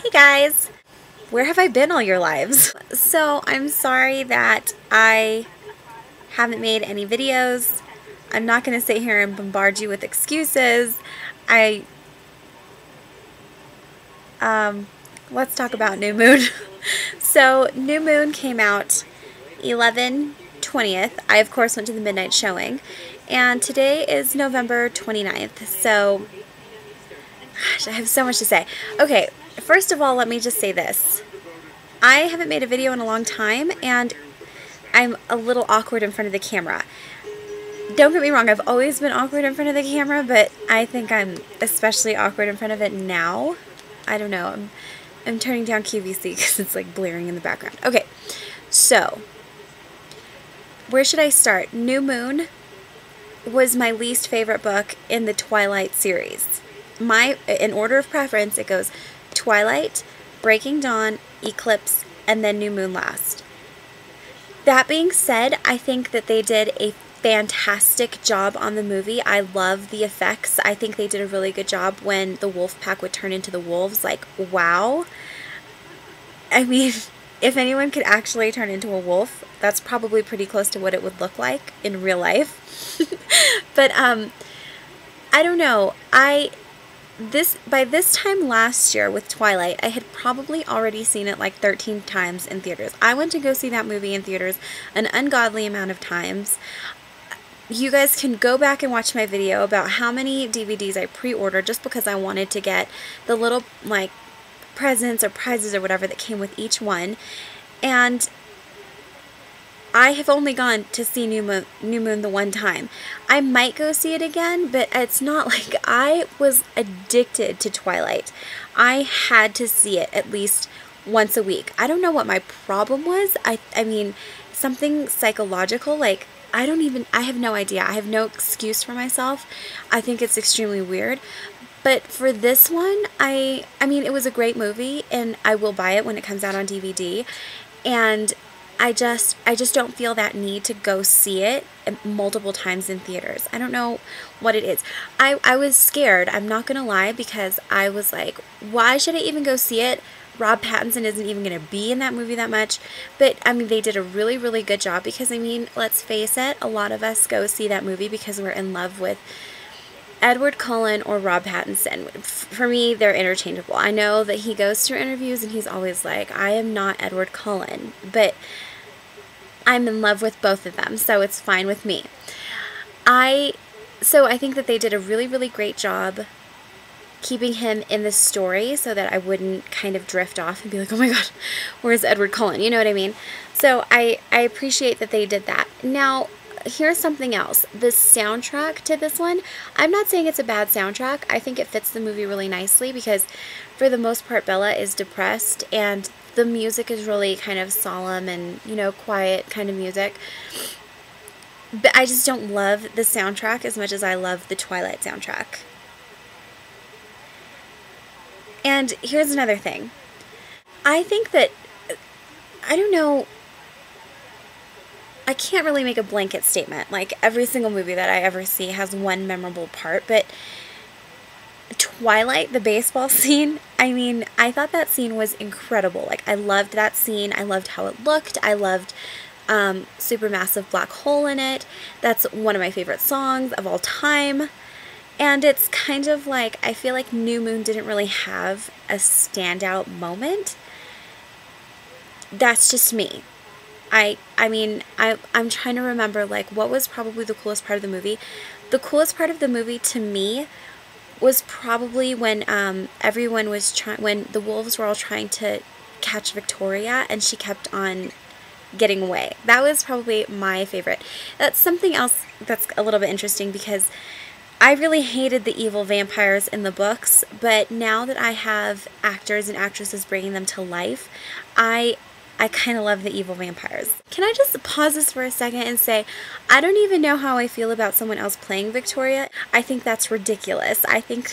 Hey guys! Where have I been all your lives? So I'm sorry that I haven't made any videos. I'm not going to sit here and bombard you with excuses. I, let's talk about New Moon. So New Moon came out 11/20th. I of course went to the midnight showing. And today is November 29th. So, gosh, I have so much to say. Okay, first of all, let me just say this. I haven't made a video in a long time, and I'm a little awkward in front of the camera. Don't get me wrong, I've always been awkward in front of the camera, but I think I'm especially awkward in front of it now. I don't know, I'm turning down QVC because it's like blaring in the background. Okay, so, where should I start? New Moon was my least favorite book in the Twilight series. In order of preference, it goes Twilight, Breaking Dawn, Eclipse, and then New Moon last. That being said, I think that they did a fantastic job on the movie. I love the effects. I think they did a really good job when the wolf pack would turn into the wolves. Like, wow. I mean, if anyone could actually turn into a wolf, that's probably pretty close to what it would look like in real life. But, I don't know. By this time last year with Twilight, I had probably already seen it like 13 times in theaters. I went to go see that movie in theaters an ungodly amount of times. You guys can go back and watch my video about how many DVDs I pre-ordered just because I wanted to get the little like presents or prizes or whatever that came with each one. And I have only gone to see New Moon the one time. I might go see it again, but it's not like I was addicted to Twilight. I had to see it at least once a week. I don't know what my problem was. I mean, something psychological, like, I have no idea. I have no excuse for myself. I think it's extremely weird. But for this one, I mean, it was a great movie, and I will buy it when it comes out on DVD. And I just don't feel that need to go see it multiple times in theaters. I don't know what it is. I was scared, I'm not gonna lie, because I was like, why should I even go see it? Rob Pattinson isn't even gonna be in that movie that much. But I mean, they did a really, really good job because, I mean, let's face it, a lot of us go see that movie because we're in love with Edward Cullen or Rob Pattinson. For me, they're interchangeable. I know that he goes through interviews and he's always like, I am not Edward Cullen, but I'm in love with both of them, so it's fine with me. So I think that they did a really, really great job keeping him in the story so that I wouldn't kind of drift off and be like, oh my god, where's Edward Cullen? You know what I mean? So I appreciate that they did that. Now, here's something else. The soundtrack to this one, I'm not saying it's a bad soundtrack. I think it fits the movie really nicely because for the most part Bella is depressed and the music is really kind of solemn and, you know, quiet kind of music. But I just don't love the soundtrack as much as I love the Twilight soundtrack. And here's another thing. I think that, I don't know, I can't really make a blanket statement. Like, every single movie that I ever see has one memorable part, but Twilight, the baseball scene, I mean, I thought that scene was incredible. Like, I loved that scene. I loved how it looked. I loved Supermassive Black Hole in it. That's one of my favorite songs of all time. And it's kind of like, I feel like New Moon didn't really have a standout moment. That's just me. I mean, I'm trying to remember, like, what was probably the coolest part of the movie. The coolest part of the movie to me was probably when everyone was when the wolves were all trying to catch Victoria and she kept on getting away. That was probably my favorite. That's something else that's a little bit interesting because I really hated the evil vampires in the books, but now that I have actors and actresses bringing them to life, I kind of love the evil vampires. Can I just pause this for a second and say, I don't even know how I feel about someone else playing Victoria. I think that's ridiculous. I think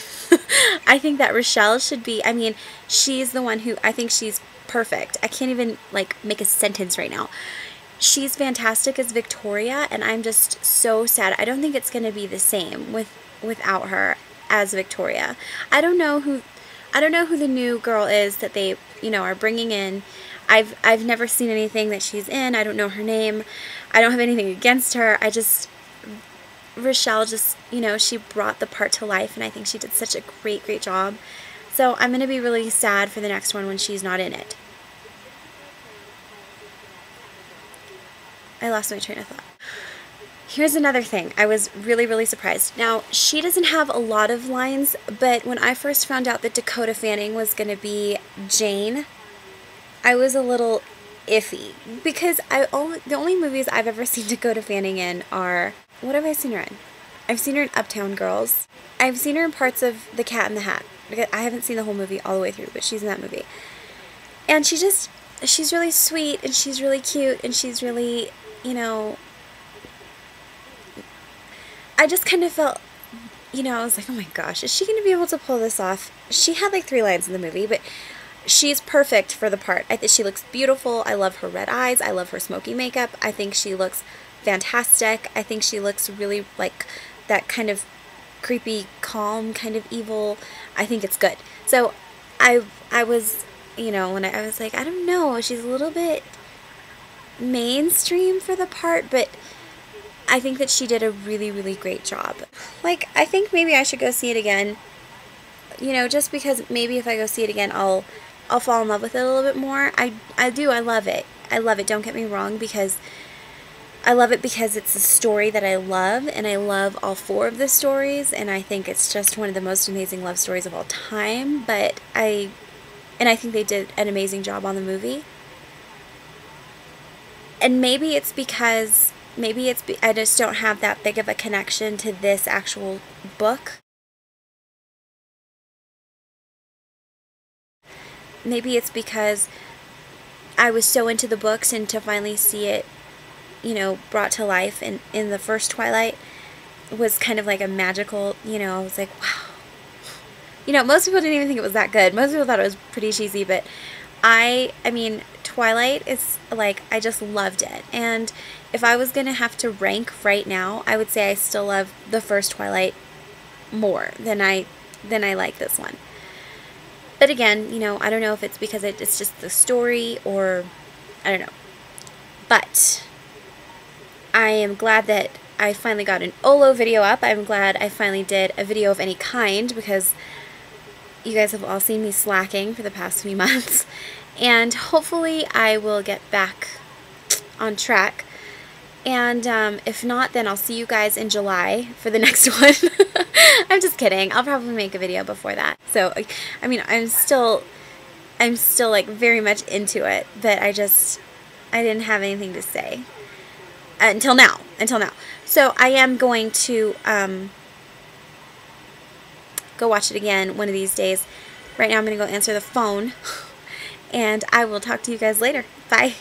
that Rochelle should be, I mean, she's the one who, I think she's perfect. I can't even, like, make a sentence right now. She's fantastic as Victoria, and I'm just so sad. I don't think it's going to be the same without her as Victoria. I don't know I don't know who the new girl is that they, are bringing in. I've never seen anything that she's in. I don't know her name. I don't have anything against her. Rochelle just, she brought the part to life, and I think she did such a great, great job. So I'm going to be really sad for the next one when she's not in it. I lost my train of thought. Here's another thing. I was really, really surprised. Now, she doesn't have a lot of lines, but when I first found out that Dakota Fanning was going to be Jane, I was a little iffy. Because the only movies I've ever seen Dakota Fanning in are... What have I seen her in? I've seen her in Uptown Girls. I've seen her in parts of The Cat in the Hat. I haven't seen the whole movie all the way through, but she's in that movie. And she's really sweet, and she's really cute, and she's really, I just kind of felt, I was like, oh my gosh, is she going to be able to pull this off? She had like 3 lines in the movie, but she's perfect for the part. I think she looks beautiful. I love her red eyes. I love her smoky makeup. I think she looks fantastic. I think she looks really like that kind of creepy, calm, kind of evil. I think it's good. So I was, when I was like, I don't know, she's a little bit mainstream for the part, but I think that she did a really, really great job. Like, I think maybe I should go see it again, just because maybe if I go see it again, I'll fall in love with it a little bit more. I love it. I love it, don't get me wrong, because I love it because it's a story that I love, and I love all 4 of the stories, and I think it's just one of the most amazing love stories of all time, but I think they did an amazing job on the movie. And maybe it's because, I just don't have that big of a connection to this actual book. Maybe it's because I was so into the books, and to finally see it, brought to life in the first Twilight was kind of like a magical, I was like, wow. Most people didn't even think it was that good. Most people thought it was pretty cheesy, but I mean, Twilight is like, I just loved it. And if I was going to have to rank right now, I would say I still love the first Twilight more than I like this one. But again, I don't know if it's because it's just the story, or I don't know. But I am glad that I finally got an Olo video up. I'm glad I finally did a video of any kind, because you guys have all seen me slacking for the past few months. And hopefully I will get back on track. And if not, then I'll see you guys in July for the next one. I'm just kidding. I'll probably make a video before that. So, I mean, I'm still like very much into it, but I didn't have anything to say until now. So I am going to go watch it again one of these days. Right now I'm going to go answer the phone, and I will talk to you guys later. Bye.